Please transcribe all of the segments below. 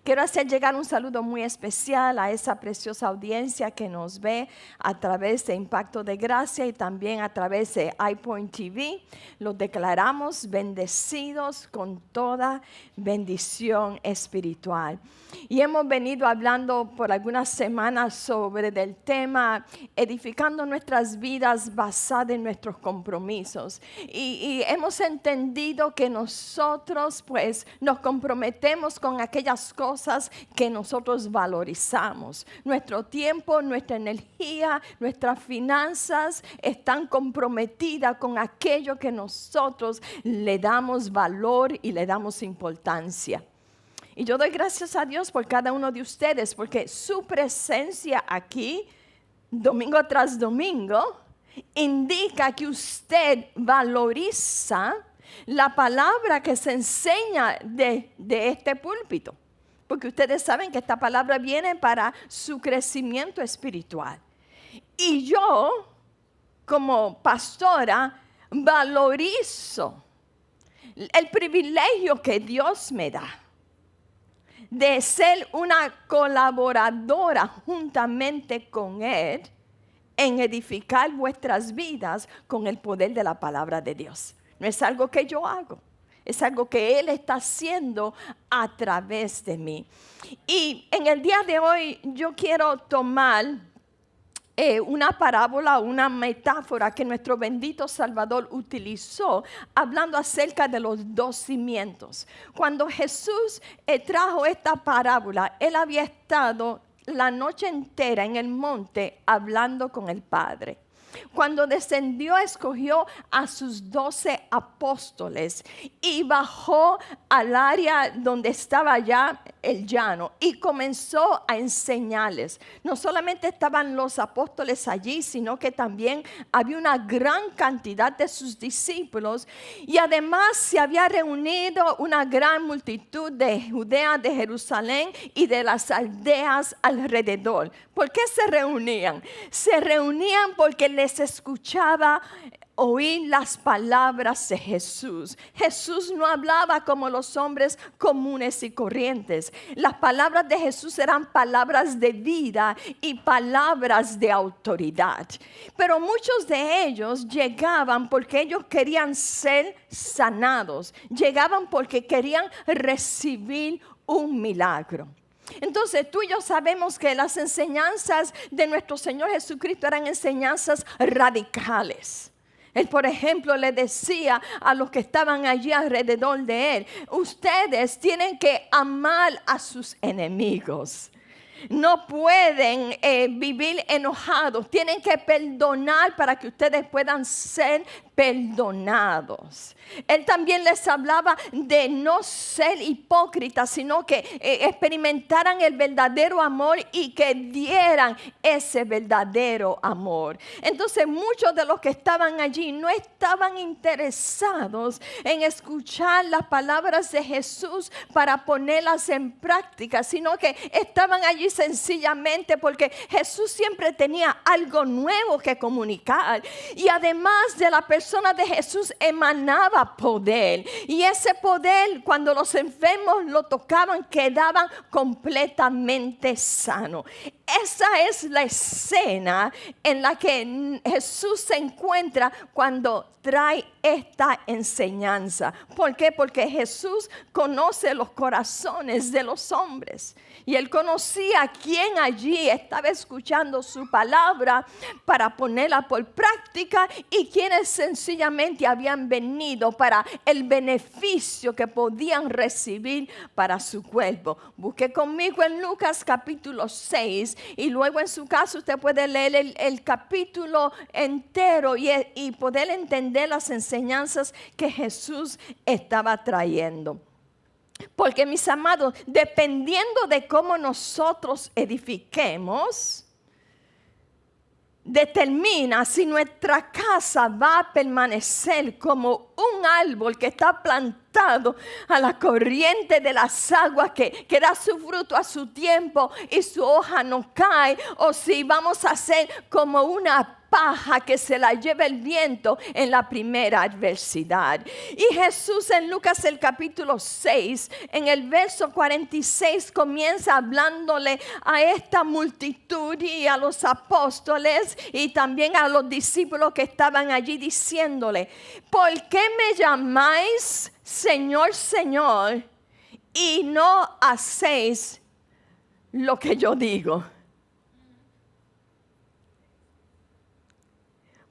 Quiero hacer llegar un saludo muy especial a esa preciosa audiencia que nos ve a través de Impacto de Gracia y también a través de iPoint TV. Los declaramos bendecidos con toda bendición espiritual. Y hemos venido hablando por algunas semanas sobre el tema edificando nuestras vidas basadas en nuestros compromisos. Y hemos entendido que nosotros pues nos comprometemos con aquellas cosas que nosotros valorizamos. Nuestro tiempo, nuestra energía, nuestras finanzas están comprometidas con aquello que nosotros le damos valor y le damos importancia. Y yo doy gracias a Dios por cada uno de ustedes, porque su presencia aquí, domingo tras domingo, indica que usted valoriza la palabra que se enseña de este púlpito. Porque ustedes saben que esta palabra viene para su crecimiento espiritual. Y yo, como pastora, valorizo el privilegio que Dios me da de ser una colaboradora juntamente con Él en edificar vuestras vidas con el poder de la palabra de Dios. No es algo que yo hago, es algo que Él está haciendo a través de mí. Y en el día de hoy yo quiero tomar una parábola, una metáfora que nuestro bendito Salvador utilizó hablando acerca de los dos cimientos. Cuando Jesús trajo esta parábola, Él había estado la noche entera en el monte hablando con el Padre. Cuando descendió, escogió a sus 12 apóstoles y bajó al área donde estaba ya el llano y comenzó a enseñarles. No solamente estaban los apóstoles allí, sino que también había una gran cantidad de sus discípulos y además se había reunido una gran multitud de Judea, de Jerusalén y de las aldeas alrededor. ¿Por qué se reunían? Se reunían porque les escuchaba oír las palabras de Jesús. Jesús no hablaba como los hombres comunes y corrientes. Las palabras de Jesús eran palabras de vida y palabras de autoridad. Pero muchos de ellos llegaban porque ellos querían ser sanados. Llegaban porque querían recibir un milagro. Entonces tú y yo sabemos que las enseñanzas de nuestro Señor Jesucristo eran enseñanzas radicales. Él, por ejemplo, le decía a los que estaban allí alrededor de él: ustedes tienen que amar a sus enemigos. No pueden vivir enojados. Tienen que perdonar para que ustedes puedan ser perdonados. Él también les hablaba de no ser hipócritas, sino que experimentaran el verdadero amor y que dieran ese verdadero amor. Entonces muchos de los que estaban allí no estaban interesados en escuchar las palabras de Jesús para ponerlas en práctica, sino que estaban allí sencillamente porque Jesús siempre tenía algo nuevo que comunicar. Y además de la persona de Jesús emanaba poder. Y ese poder, cuando los enfermos lo tocaban, quedaban completamente sanos. Esa es la escena en la que Jesús se encuentra cuando trae esta enseñanza. ¿Por qué? Porque Jesús conoce los corazones de los hombres. Y Él conocía quién allí estaba escuchando su palabra para ponerla por práctica y quienes sencillamente habían venido para el beneficio que podían recibir para su cuerpo. Busque conmigo en Lucas capítulo 6 y luego en su caso usted puede leer el capítulo entero y poder entender las enseñanzas que Jesús estaba trayendo. Porque, mis amados, dependiendo de cómo nosotros edifiquemos, determina si nuestra casa va a permanecer como un árbol que está plantado a la corriente de las aguas que da su fruto a su tiempo y su hoja no cae, o si vamos a ser como una paja que se la lleva el viento en la primera adversidad. Y Jesús en Lucas el capítulo 6, en el verso 46, comienza hablándole a esta multitud y a los apóstoles y también a los discípulos que estaban allí, diciéndole: ¿por qué me llamáis Señor, Señor, y no hacéis lo que yo digo?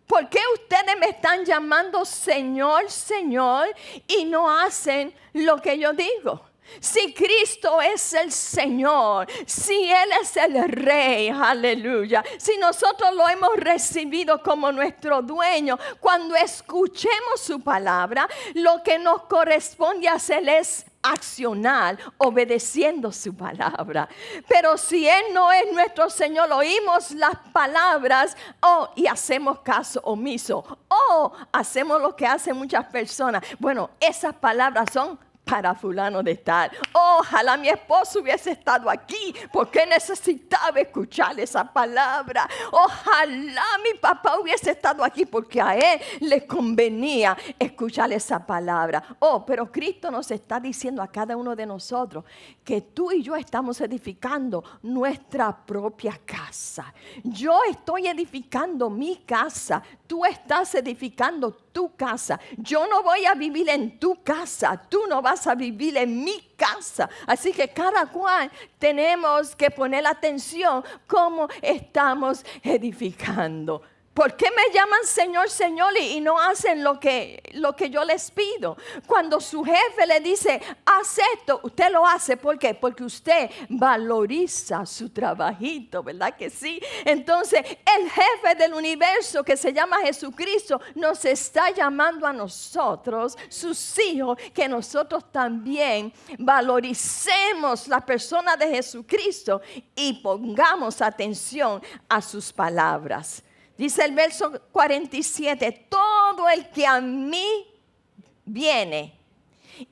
¿Por qué ustedes me están llamando Señor, Señor, y no hacen lo que yo digo? Si Cristo es el Señor, si Él es el Rey, aleluya, si nosotros lo hemos recibido como nuestro dueño, cuando escuchemos su palabra, lo que nos corresponde hacer es accionar, obedeciendo su palabra. Pero si Él no es nuestro Señor, oímos las palabras y hacemos caso omiso, hacemos lo que hacen muchas personas. Bueno, esas palabras son para fulano de tal. Ojalá mi esposo hubiese estado aquí, porque necesitaba escuchar esa palabra. Ojalá mi papá hubiese estado aquí, porque a él le convenía escuchar esa palabra. Pero Cristo nos está diciendo a cada uno de nosotros que tú y yo estamos edificando nuestra propia casa. Yo estoy edificando mi casa. Tú estás edificando tu casa. Yo no voy a vivir en tu casa. Tú no vas a vivir en mi casa. Así que cada cual tenemos que poner atención cómo estamos edificando. ¿Por qué me llaman Señor, Señor y no hacen lo que yo les pido? Cuando su jefe le dice, haz esto, usted lo hace. ¿Por qué? Porque usted valoriza su trabajito, ¿verdad que sí? Entonces, el jefe del universo, que se llama Jesucristo, nos está llamando a nosotros, sus hijos, que nosotros también valoricemos la persona de Jesucristo y pongamos atención a sus palabras. Dice el verso 47, todo el que a mí viene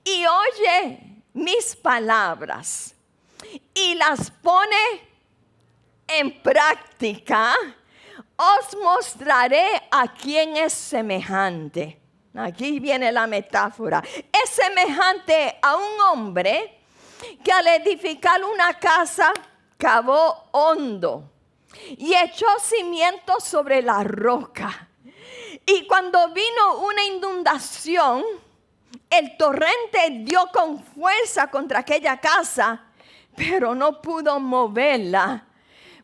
y oye mis palabras y las pone en práctica, os mostraré a quién es semejante. Aquí viene la metáfora. Es semejante a un hombre que al edificar una casa cavó hondo y echó cimientos sobre la roca. Y cuando vino una inundación, el torrente dio con fuerza contra aquella casa, pero no pudo moverla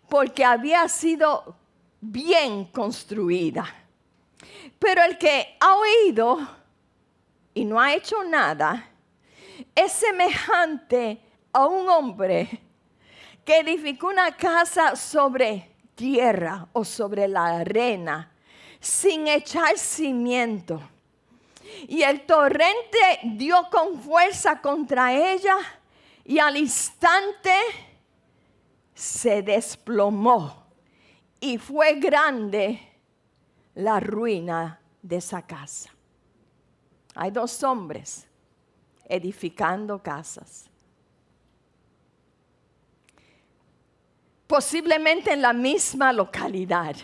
porque había sido bien construida. Pero el que ha oído y no ha hecho nada es semejante a un hombre que edificó una casa sobre tierra o sobre la arena, sin echar cimiento. Y el torrente dio con fuerza contra ella, y al instante se desplomó. Y fue grande la ruina de esa casa. Hay dos hombres edificando casas. Posiblemente en la misma localidad,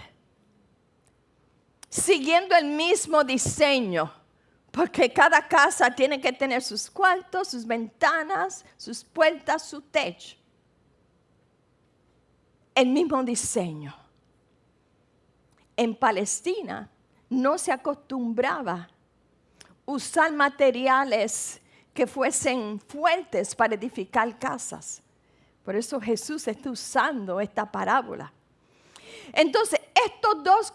siguiendo el mismo diseño, porque cada casa tiene que tener sus cuartos, sus ventanas, sus puertas, su techo. El mismo diseño. En Palestina no se acostumbraba usar materiales que fuesen fuertes para edificar casas. Por eso Jesús está usando esta parábola. Entonces, estos dos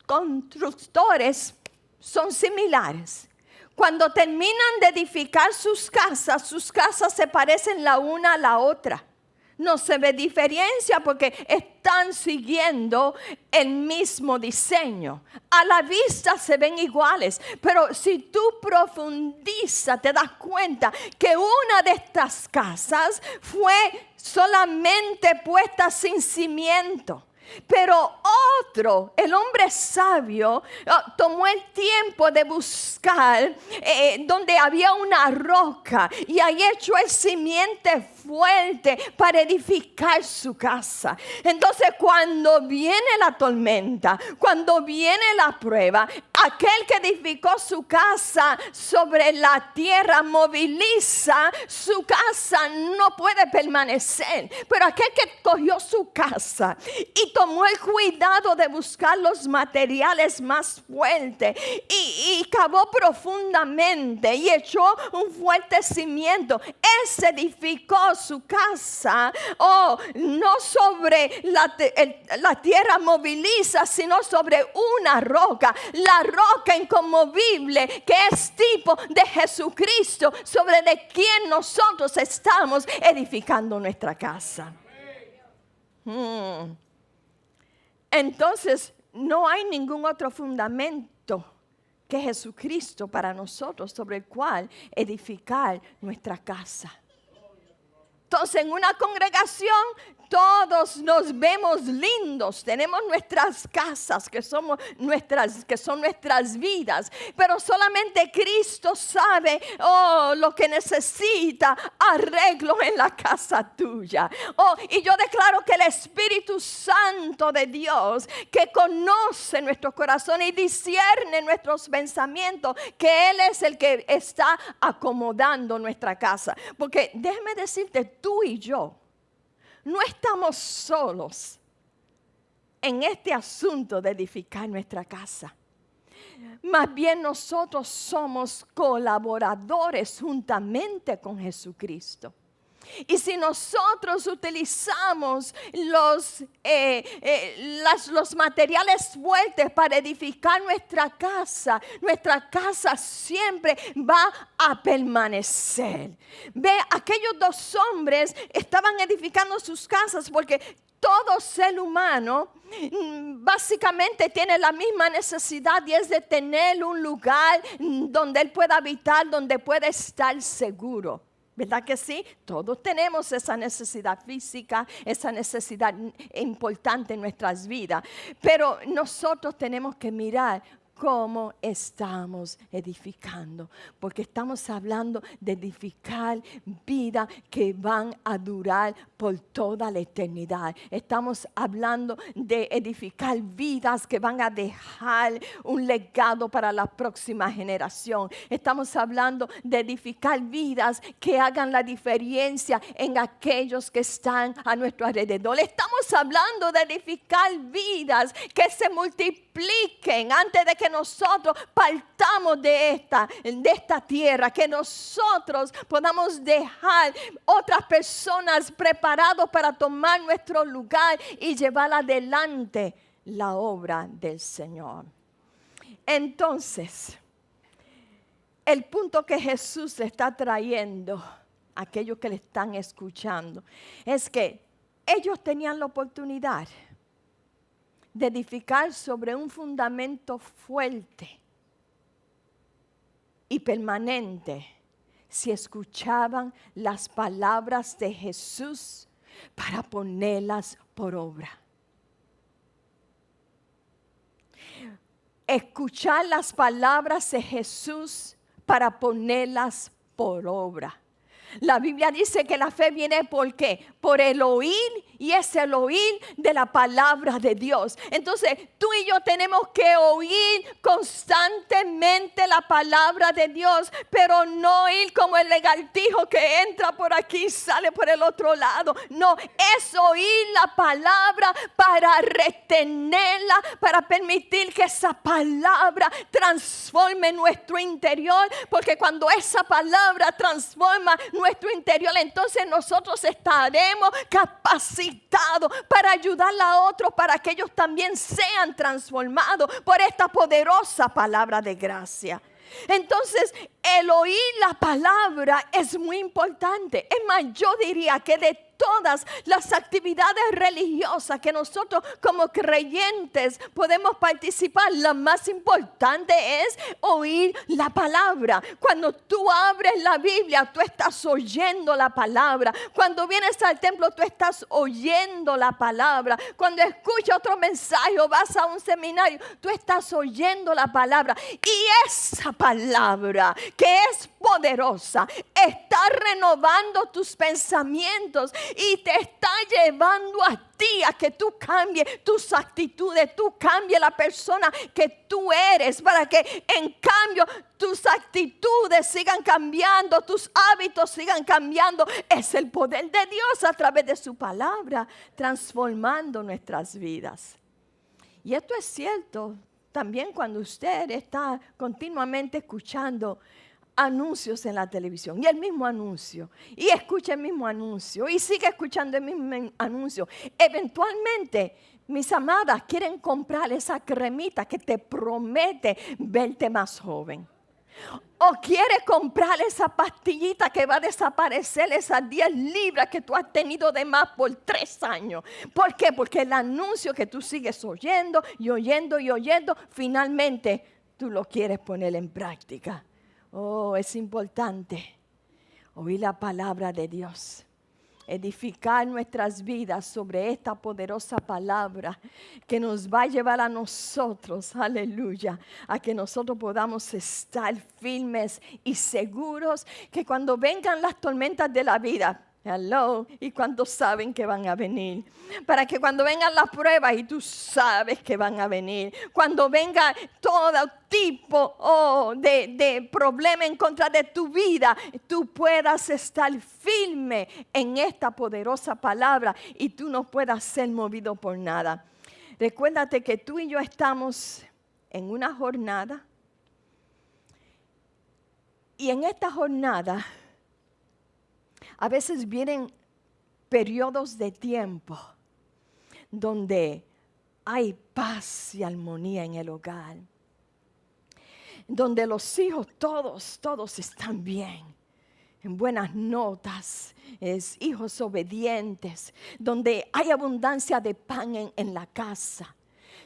constructores son similares. Cuando terminan de edificar sus casas se parecen la una a la otra. No se ve diferencia porque están siguiendo el mismo diseño. A la vista se ven iguales, pero si tú profundizas te das cuenta que una de estas casas fue solamente puesta sin cimiento. Pero otro, el hombre sabio, tomó el tiempo de buscar donde había una roca y ahí echó el simiente fuerte para edificar su casa. Entonces, cuando viene la tormenta, cuando viene la prueba, aquel que edificó su casa sobre la tierra moviliza, su casa no puede permanecer. Pero aquel que cogió su casa y tomó el cuidado de buscar los materiales más fuertes y cavó profundamente y echó un fuerte cimiento, él se edificó su casa, no sobre la tierra moviliza, sino sobre una roca, la roca inconmovible que es tipo de Jesucristo, sobre de quien nosotros estamos edificando nuestra casa. Entonces, no hay ningún otro fundamento que Jesucristo para nosotros sobre el cual edificar nuestra casa. Entonces, en una congregación todos nos vemos lindos, tenemos nuestras casas que son nuestras vidas, pero solamente Cristo sabe lo que necesita arreglo en la casa tuya. Y yo declaro que el Espíritu Santo de Dios, que conoce nuestros corazones y discierne nuestros pensamientos, que Él es el que está acomodando nuestra casa. Porque déjame decirte, tú y yo no estamos solos en este asunto de edificar nuestra casa. Más bien nosotros somos colaboradores juntamente con Jesucristo. Y si nosotros utilizamos los materiales fuertes para edificar nuestra casa siempre va a permanecer. Ve, aquellos dos hombres estaban edificando sus casas porque todo ser humano básicamente tiene la misma necesidad y es de tener un lugar donde él pueda habitar, donde pueda estar seguro. ¿Verdad que sí? Todos tenemos esa necesidad física, esa necesidad importante en nuestras vidas. Pero nosotros tenemos que mirar cómo estamos edificando. Porque estamos hablando de edificar vidas que van a durar por toda la eternidad. Estamos hablando de edificar vidas que van a dejar un legado para la próxima generación. Estamos hablando de edificar vidas que hagan la diferencia en aquellos que están a nuestro alrededor. Estamos hablando de edificar vidas que se multipliquen antes de que nosotros partamos de esta tierra, que nosotros podamos dejar otras personas preparadas para tomar nuestro lugar y llevar adelante la obra del Señor. Entonces, el punto que Jesús está trayendo a aquellos que le están escuchando es que ellos tenían la oportunidad de edificar sobre un fundamento fuerte y permanente si escuchaban las palabras de Jesús para ponerlas por obra. Escuchar las palabras de Jesús para ponerlas por obra. La Biblia dice que la fe viene ¿por qué? Por el oír, y es el oír de la palabra de Dios. Entonces tú y yo tenemos que oír constantemente la palabra de Dios, pero no ir como el lagartijo que entra por aquí y sale por el otro lado. No, es oír la palabra para retenerla, para permitir que esa palabra transforme nuestro interior, porque cuando esa palabra transforma nuestro interior, entonces nosotros estaremos capacitados para ayudar a otros, para que ellos también sean transformados por esta poderosa palabra de gracia. Entonces el oír la palabra es muy importante. Es más, yo diría que de todas las actividades religiosas que nosotros como creyentes podemos participar, la más importante es oír la palabra. Cuando tú abres la Biblia, tú estás oyendo la palabra. Cuando vienes al templo, tú estás oyendo la palabra. Cuando escuchas otro mensaje o vas a un seminario, tú estás oyendo la palabra. Y esa palabra que es poderosa está renovando tus pensamientos y te está llevando a ti a que tú cambies tus actitudes, tú cambies la persona que tú eres, para que en cambio tus actitudes sigan cambiando, tus hábitos sigan cambiando. Es el poder de Dios a través de su palabra transformando nuestras vidas. Y esto es cierto también cuando usted está continuamente escuchando anuncios en la televisión y el mismo anuncio, y escucha el mismo anuncio y sigue escuchando el mismo anuncio. Eventualmente, mis amadas, quieren comprar esa cremita que te promete verte más joven. O quiere comprar esa pastillita que va a desaparecer esas 10 libras que tú has tenido de más por 3 años. ¿Por qué? Porque el anuncio que tú sigues oyendo y oyendo y oyendo, finalmente tú lo quieres poner en práctica. Oh, es importante oír la palabra de Dios, edificar nuestras vidas sobre esta poderosa palabra que nos va a llevar a nosotros, aleluya, a que nosotros podamos estar firmes y seguros que cuando vengan las tormentas de la vida, hello, y cuántos saben que van a venir, para que cuando vengan las pruebas y tú sabes que van a venir, cuando venga todo tipo de problema en contra de tu vida, tú puedas estar firme en esta poderosa palabra y tú no puedas ser movido por nada. Recuérdate que tú y yo estamos en una jornada, y en esta jornada a veces vienen periodos de tiempo donde hay paz y armonía en el hogar, donde los hijos todos están bien, en buenas notas, hijos obedientes, donde hay abundancia de pan en la casa,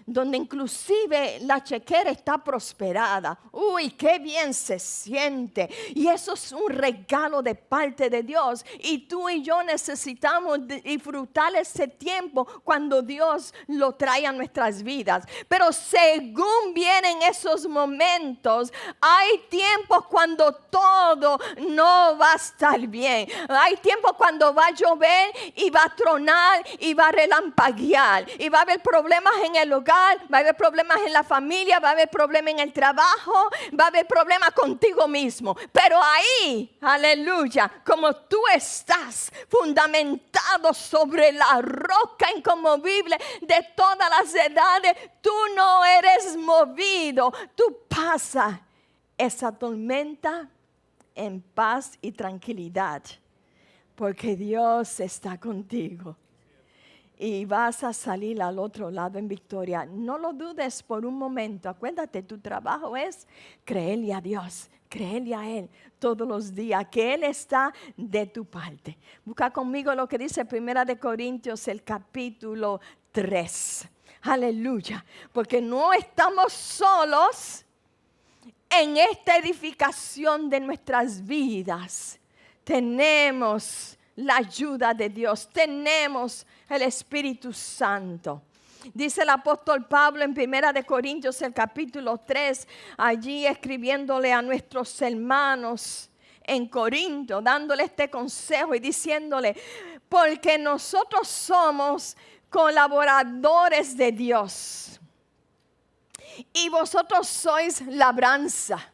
donde inclusive la chequera está prosperada. Uy, qué bien se siente. Y eso es un regalo de parte de Dios. Y tú y yo necesitamos disfrutar ese tiempo cuando Dios lo trae a nuestras vidas. Pero según vienen esos momentos, hay tiempos cuando todo no va a estar bien. Hay tiempos cuando va a llover y va a tronar y va a relampaguear. Y va a haber problemas en el hogar. Va a haber problemas en la familia, va a haber problemas en el trabajo, va a haber problemas contigo mismo. Pero ahí, aleluya, como tú estás fundamentado sobre la roca inconmovible de todas las edades, tú no eres movido. Tú pasas esa tormenta en paz y tranquilidad, porque Dios está contigo. Y vas a salir al otro lado en victoria. No lo dudes por un momento. Acuérdate, tu trabajo es creerle a Dios, creerle a Él todos los días, que Él está de tu parte. Busca conmigo lo que dice 1 Corintios, el capítulo 3. Aleluya. Porque no estamos solos en esta edificación de nuestras vidas. Tenemos la ayuda de Dios, tenemos el Espíritu Santo. Dice el apóstol Pablo en 1 Corintios, el capítulo 3, allí escribiéndole a nuestros hermanos en Corinto, dándole este consejo y diciéndole, porque nosotros somos colaboradores de Dios y vosotros sois labranza.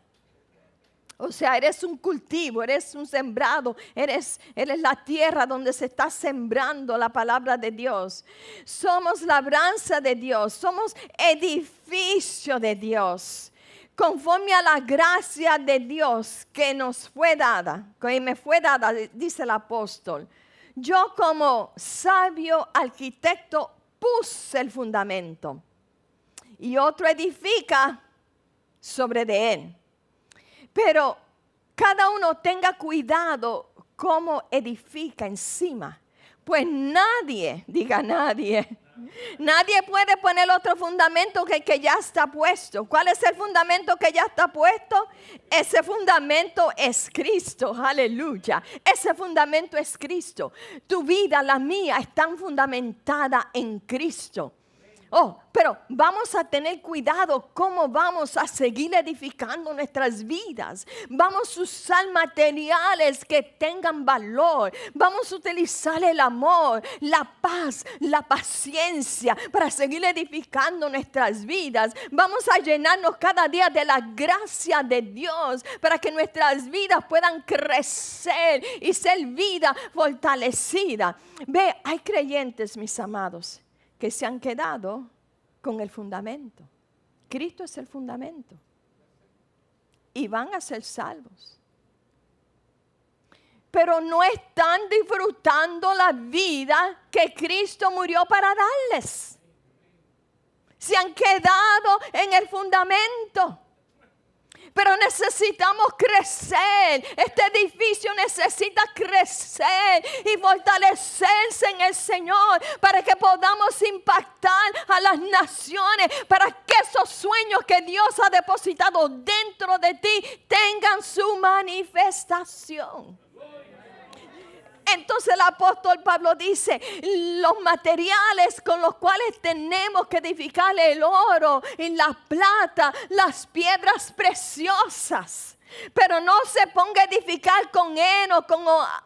O sea, eres un cultivo, eres un sembrado, eres la tierra donde se está sembrando la palabra de Dios. Somos labranza de Dios, somos edificio de Dios, conforme a la gracia de Dios que nos fue dada, que me fue dada, dice el apóstol. Yo como sabio arquitecto puse el fundamento y otro edifica sobre de él. Pero cada uno tenga cuidado cómo edifica encima. Pues nadie, diga nadie, nadie puede poner otro fundamento que el que ya está puesto. ¿Cuál es el fundamento que ya está puesto? Ese fundamento es Cristo, aleluya. Ese fundamento es Cristo. Tu vida, la mía, están fundamentada en Cristo. Oh, pero vamos a tener cuidado cómo vamos a seguir edificando nuestras vidas. Vamos a usar materiales que tengan valor. Vamos a utilizar el amor, la paz, la paciencia para seguir edificando nuestras vidas. Vamos a llenarnos cada día de la gracia de Dios para que nuestras vidas puedan crecer y ser vida fortalecida. Ve, hay creyentes, mis amados, que se han quedado con el fundamento. Cristo es el fundamento. Y van a ser salvos. Pero no están disfrutando la vida que Cristo murió para darles. Se han quedado en el fundamento. Pero necesitamos crecer. Este edificio necesita crecer y fortalecerse en el Señor para que podamos impactar a las naciones, para que esos sueños que Dios ha depositado dentro de ti tengan su manifestación. Entonces el apóstol Pablo dice, los materiales con los cuales tenemos que edificar el oro y la plata, las piedras preciosas. Pero no se ponga a edificar con heno, con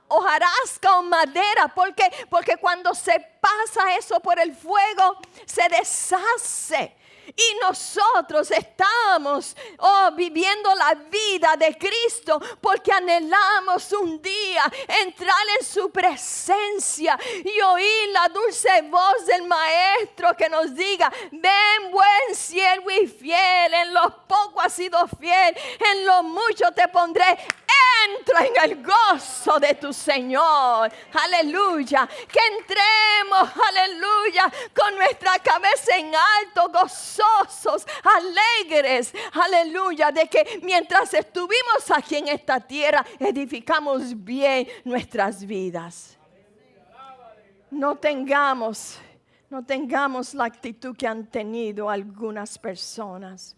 hojarasca o madera, porque cuando se pasa eso por el fuego, se deshace. Y nosotros estamos viviendo la vida de Cristo porque anhelamos un día entrar en su presencia y oír la dulce voz del Maestro que nos diga: ven, buen siervo y fiel, en lo poco has sido fiel, en lo mucho te pondré. Entra en el gozo de tu Señor. Aleluya. Que entremos, aleluya, con nuestra cabeza en alto, gozosos, alegres. Aleluya. De que mientras estuvimos aquí en esta tierra, edificamos bien nuestras vidas. No tengamos la actitud que han tenido algunas personas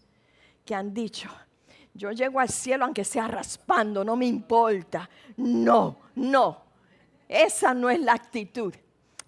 que han dicho: yo llego al cielo aunque sea raspando, no me importa. No. Esa no es la actitud.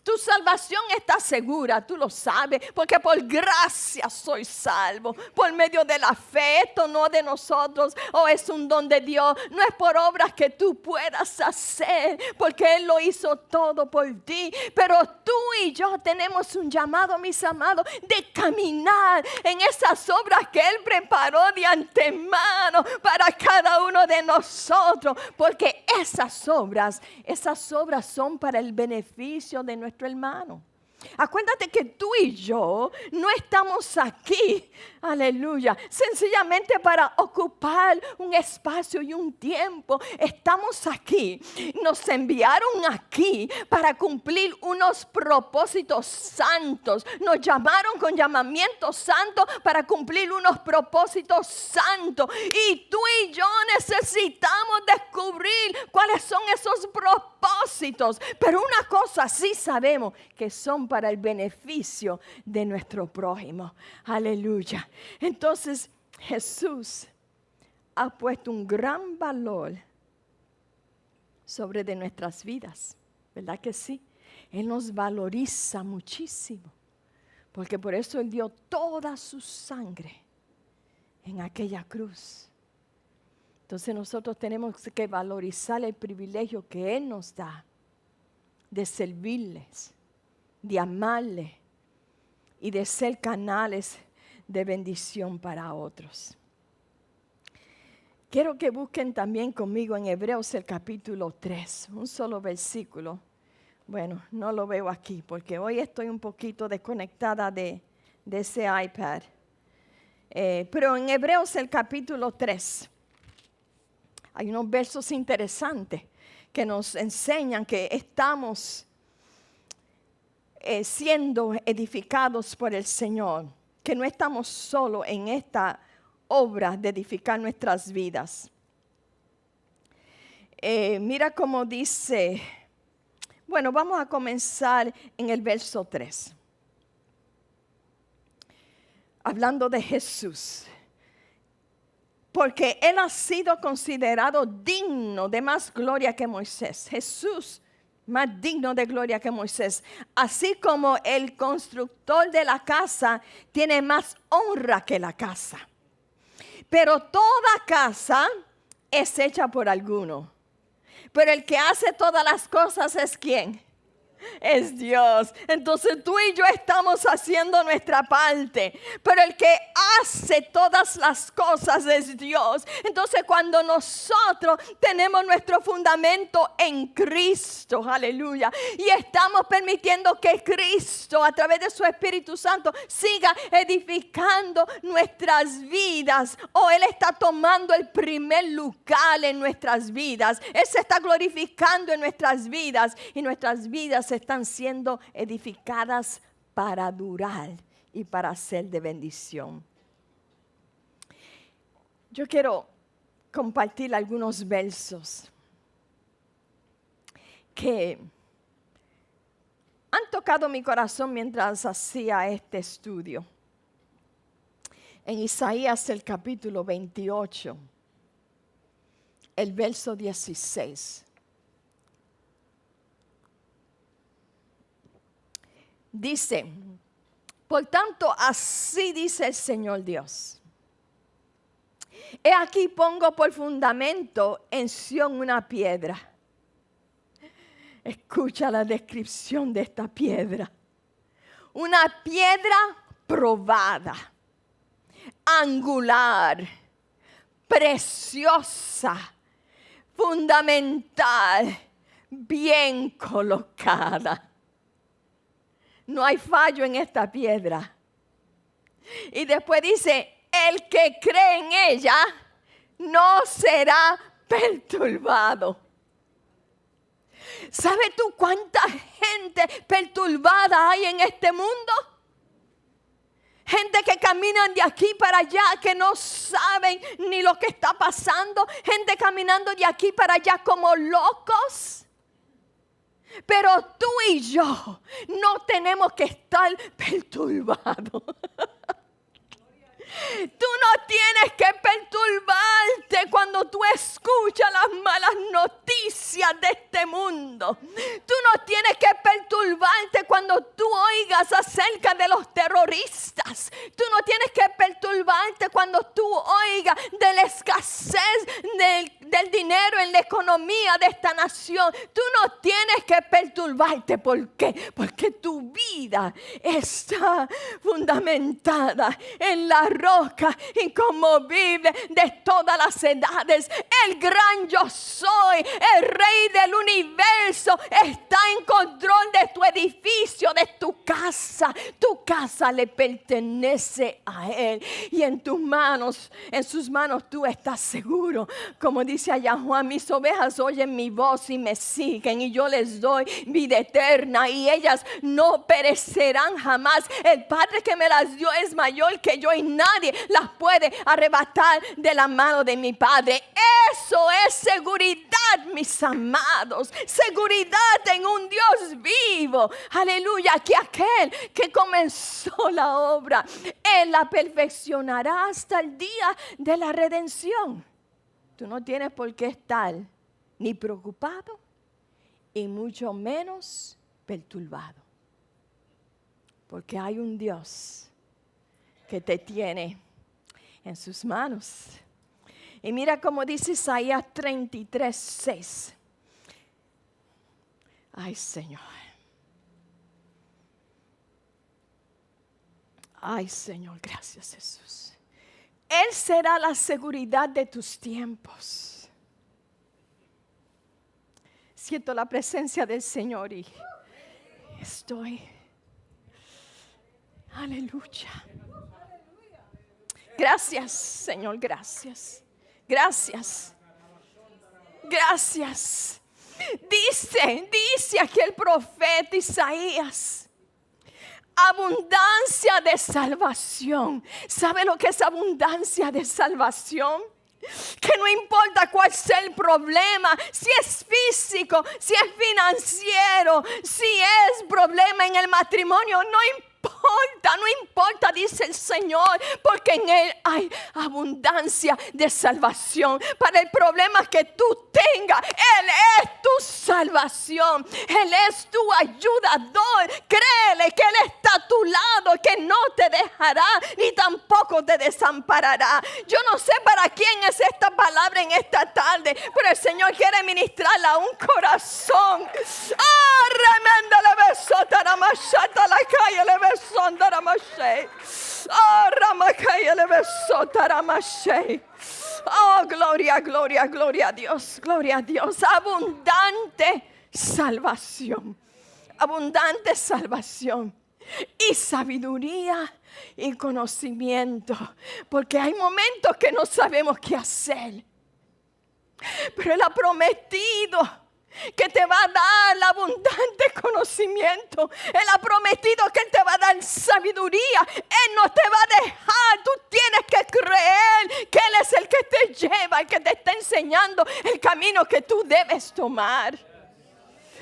Tu salvación está segura, tú lo sabes, porque por gracia soy salvo, por medio de la fe. Esto no es de nosotros, es un don de Dios. No es por obras que tú puedas hacer, porque Él lo hizo todo por ti. Pero tú y yo tenemos un llamado, mis amados, de caminar en esas obras que Él preparó de antemano para cada uno de nosotros, porque esas obras son para el beneficio de nuestro hermano. Acuérdate que tú y yo no estamos aquí, aleluya, sencillamente para ocupar un espacio y un tiempo. Estamos aquí, nos enviaron aquí para cumplir unos propósitos santos. Nos llamaron con llamamiento santo para cumplir unos propósitos santos. Y tú y yo necesitamos descubrir cuáles son esos propósitos. Pero una cosa sí sabemos, que son para el beneficio de nuestro prójimo. Aleluya. Entonces Jesús ha puesto un gran valor sobre de nuestras vidas. ¿Verdad que sí? Él nos valoriza muchísimo, porque por eso Él dio toda su sangre en aquella cruz. Entonces nosotros tenemos que valorizar el privilegio que Él nos da de servirles, de amarle y de ser canales de bendición para otros. Quiero que busquen también conmigo en Hebreos el capítulo 3, un solo versículo. Bueno, no lo veo aquí porque hoy estoy un poquito desconectada de ese iPad. Pero en Hebreos el capítulo 3 hay unos versos interesantes que nos enseñan que estamos siendo edificados por el Señor, que no estamos solo en esta obra de edificar nuestras vidas. Mira cómo dice. Bueno, vamos a comenzar en el verso 3. Hablando de Jesús. Porque Él ha sido considerado digno de más gloria que Moisés. Jesús, más digno de gloria que Moisés. Así como el constructor de la casa tiene más honra que la casa. Pero toda casa es hecha por alguno. Pero el que hace todas las cosas es ¿quién? Es Dios. Entonces tú y yo estamos haciendo nuestra parte, pero el que hace todas las cosas es Dios. Entonces cuando nosotros tenemos nuestro fundamento en Cristo, aleluya, y estamos permitiendo que Cristo a través de su Espíritu Santo siga edificando nuestras vidas, Él está tomando el primer lugar en nuestras vidas. Él se está glorificando en nuestras vidas y nuestras vidas están siendo edificadas para durar y para ser de bendición. Yo quiero compartir algunos versos que han tocado mi corazón mientras hacía este estudio. En Isaías el capítulo 28, el verso 16. Dice, por tanto, así dice el Señor Dios. He aquí pongo por fundamento en Sión una piedra. Escucha la descripción de esta piedra. Una piedra probada, angular, preciosa, fundamental, bien colocada. No hay fallo en esta piedra. Y después dice, el que cree en ella no será perturbado. ¿Sabes tú cuánta gente perturbada hay en este mundo? Gente que caminan de aquí para allá, que no saben ni lo que está pasando. Gente caminando de aquí para allá como locos. Pero tú y yo no tenemos que estar perturbados. Tú no tienes que perturbarte cuando tú escuchas las malas noticias de este mundo. Tú no tienes que perturbarte cuando tú oigas acerca de los terroristas. Tú no tienes que perturbarte cuando tú oigas de la escasez del dinero en la economía de esta nación. Tú no tienes que perturbarte. ¿Por qué? Porque tu vida está fundamentada en la roca inconmovible de todas las edades. El gran yo soy, el rey del universo, está en control de tu edificio, de tu casa. Tu casa le pertenece a Él. Y en tus manos, en sus manos tú estás seguro. Como dice allá Juan, mis ovejas oyen mi voz y me siguen. Y yo les doy vida eterna y ellas no perecerán jamás. El Padre que me las dio es mayor que yo y nadie las puede arrebatar de la mano de mi Padre. Eso es seguridad, mis amados. Seguridad en un Dios vivo. Aleluya. Que aquel que comenzó la obra, Él la perfeccionará hasta el día de la redención. Tú no tienes por qué estar ni preocupado y mucho menos perturbado. Porque hay un Dios que te tiene en sus manos. Y mira cómo dice Isaías 33:6. Ay, Señor. Ay, Señor, gracias, Jesús. Él será la seguridad de tus tiempos. Siento la presencia del Señor y estoy. Aleluya. Gracias, Señor, gracias. Gracias. Gracias. Dice aquí el profeta Isaías, abundancia de salvación. ¿Sabe lo que es abundancia de salvación? Que no importa cuál sea el problema, si es físico, si es financiero, si es problema en el matrimonio, no importa, dice el Señor, porque en Él hay abundancia de salvación. Para el problema que tú tengas, Él es tu salvación, Él es tu ayudador. Créele que Él está a tu lado, que no te dejará ni tampoco te desamparará. Yo no sé para quién es esta palabra en esta tarde, pero el Señor quiere ministrarla a un corazón. Remenda la besota, la machata, la calle, la besonda, la maché. Ramakaya, la besota, la maché. Oh, gloria, gloria, gloria a Dios, gloria a Dios. Abundante salvación, abundante salvación. Y sabiduría y conocimiento, porque hay momentos que no sabemos qué hacer, pero Él ha prometido que te va a dar abundante conocimiento. Él ha prometido que Él te va a dar sabiduría. Él no te va a dejar. Tú tienes que creer que Él es el que te lleva, el que te está enseñando el camino que tú debes tomar.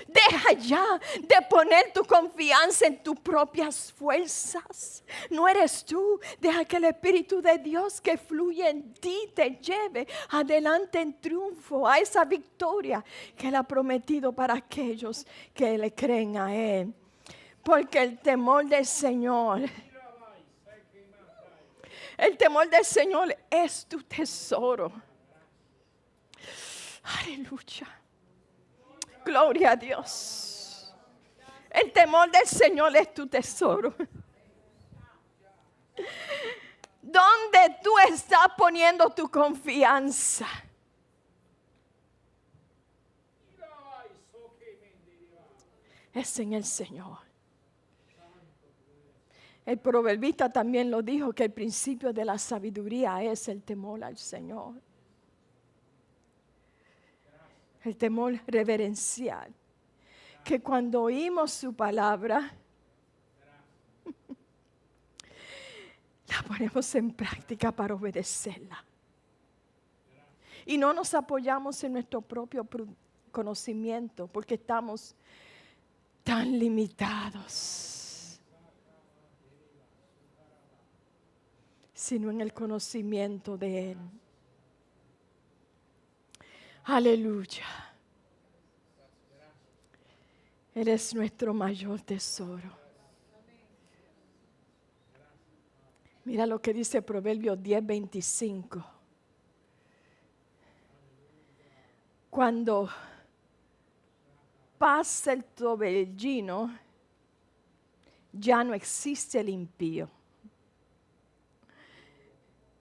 Deja ya de poner tu confianza en tus propias fuerzas. No eres tú. Deja que el Espíritu de Dios que fluye en ti te lleve adelante en triunfo a esa victoria que Él ha prometido para aquellos que le creen a Él. Porque el temor del Señor es tu tesoro. Aleluya. Gloria a Dios. El temor del Señor es tu tesoro. ¿Dónde tú estás poniendo tu confianza? Es en el Señor. El proverbista también lo dijo, que el principio de la sabiduría es el temor al Señor. El temor reverencial. Que cuando oímos su palabra, la ponemos en práctica para obedecerla. Y no nos apoyamos en nuestro propio conocimiento, porque estamos tan limitados, sino en el conocimiento de Él. Aleluya. Él es nuestro mayor tesoro. Mira lo que dice Proverbios 10:25. Cuando pasa el torbellino, ya no existe el impío.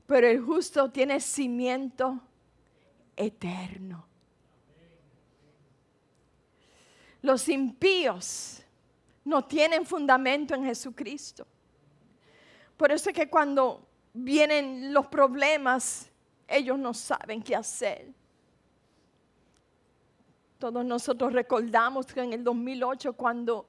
Pero el justo tiene cimiento eterno. Los impíos no tienen fundamento en Jesucristo. Por eso es que cuando vienen los problemas, ellos no saben qué hacer. Todos nosotros recordamos que en el 2008, cuando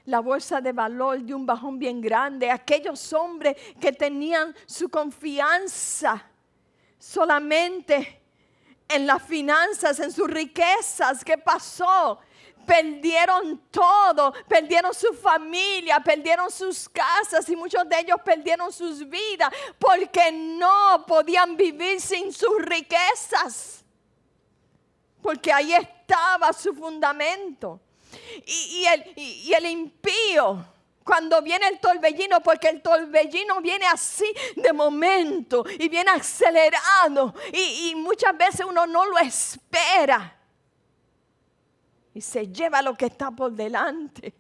la bolsa de valor dio un bajón bien grande, aquellos hombres que tenían su confianza solamente en las finanzas, en sus riquezas, ¿qué pasó? Perdieron todo, perdieron su familia, perdieron sus casas y muchos de ellos perdieron sus vidas porque no podían vivir sin sus riquezas. Porque ahí estaba su fundamento. Y el impío, cuando viene el torbellino, porque el torbellino viene así de momento y viene acelerado y muchas veces uno no lo espera y se lleva lo que está por delante.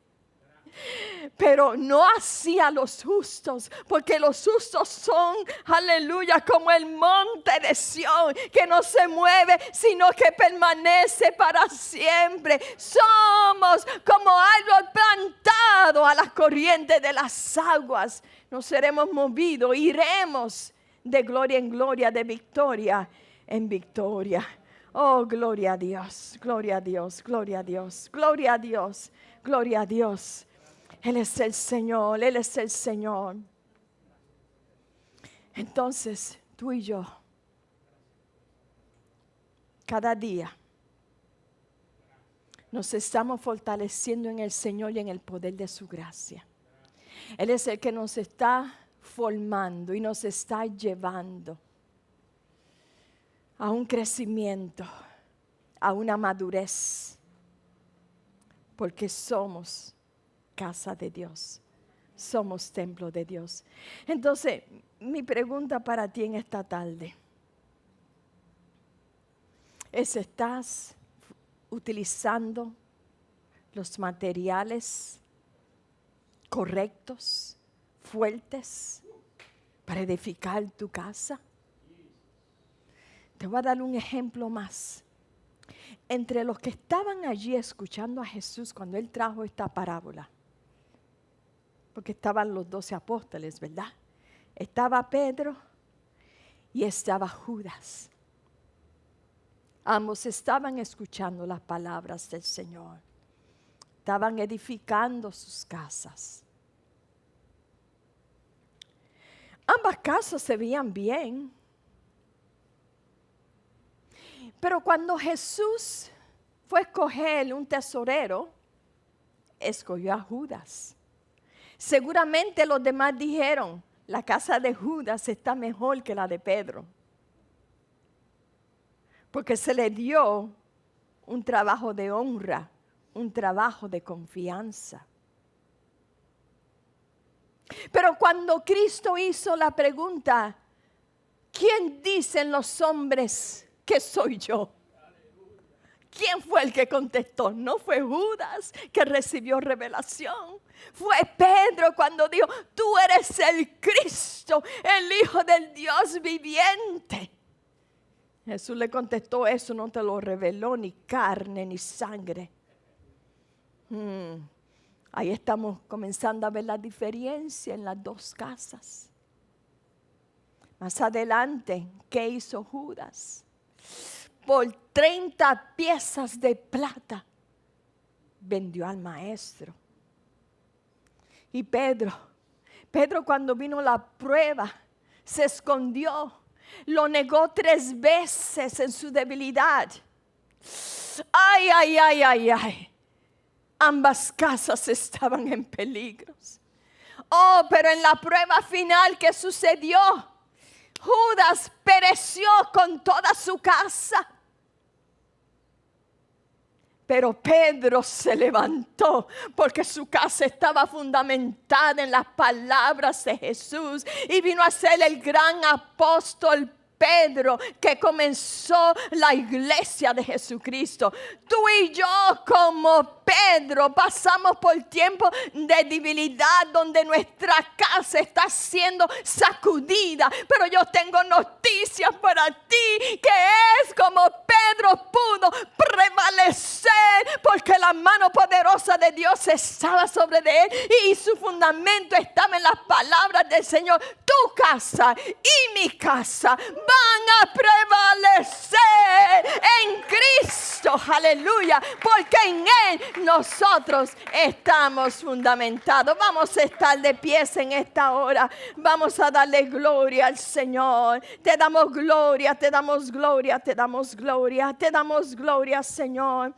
Pero no así a los justos, porque los justos son, aleluya, como el monte de Sión, que no se mueve, sino que permanece para siempre. Somos como árbol plantado a las corrientes de las aguas. No seremos movidos, iremos de gloria en gloria, de victoria en victoria. Oh, gloria a Dios, gloria a Dios, gloria a Dios, gloria a Dios, gloria a Dios. Él es el Señor, Él es el Señor. Entonces, tú y yo cada día nos estamos fortaleciendo en el Señor y en el poder de su gracia. Él es el que nos está formando y nos está llevando a un crecimiento, a una madurez, porque somos casa de Dios, somos templo de Dios. Entonces, mi pregunta para ti en esta tarde es: ¿estás utilizando los materiales correctos, fuertes, para edificar tu casa? Te voy a dar un ejemplo más. Entre los que estaban allí escuchando a Jesús cuando Él trajo esta parábola, porque estaban los 12 apóstoles, ¿verdad? Estaba Pedro y estaba Judas. Ambos estaban escuchando las palabras del Señor. Estaban edificando sus casas. Ambas casas se veían bien. Pero cuando Jesús fue a escoger un tesorero, escogió a Judas. Seguramente los demás dijeron: la casa de Judas está mejor que la de Pedro, porque se le dio un trabajo de honra, un trabajo de confianza. Pero cuando Cristo hizo la pregunta: ¿quién dicen los hombres que soy yo? ¿Quién fue el que contestó? No fue Judas, que recibió revelación. Fue Pedro cuando dijo: tú eres el Cristo, el Hijo del Dios viviente. Jesús le contestó: eso no te lo reveló ni carne ni sangre. Ahí estamos comenzando a ver la diferencia en las dos casas. Más adelante, ¿qué hizo Judas? Por 30 piezas de plata vendió al maestro. Y Pedro cuando vino la prueba, se escondió, lo negó 3 veces en su debilidad. Ay, ay, ay, ay, ay. Ambas casas estaban en peligros. Oh, pero en la prueba final, ¿qué sucedió? Judas pereció con toda su casa. Pero Pedro se levantó porque su casa estaba fundamentada en las palabras de Jesús y vino a ser el gran apóstol Pedro, que comenzó la iglesia de Jesucristo. Tú y yo, como Pedro, pasamos por tiempos de debilidad donde nuestra casa está siendo sacudida. Pero yo tengo noticias para ti, que es como Pedro pudo prevalecer porque la mano poderosa de Dios estaba sobre de él y su fundamento estaba en las palabras del Señor. Tu casa y mi casa van a prevalecer en Cristo, aleluya, porque en Él nosotros estamos fundamentados. Vamos a estar de pies en esta hora, vamos a darle gloria al Señor. Te damos gloria, te damos gloria, te damos gloria, te damos gloria, Señor.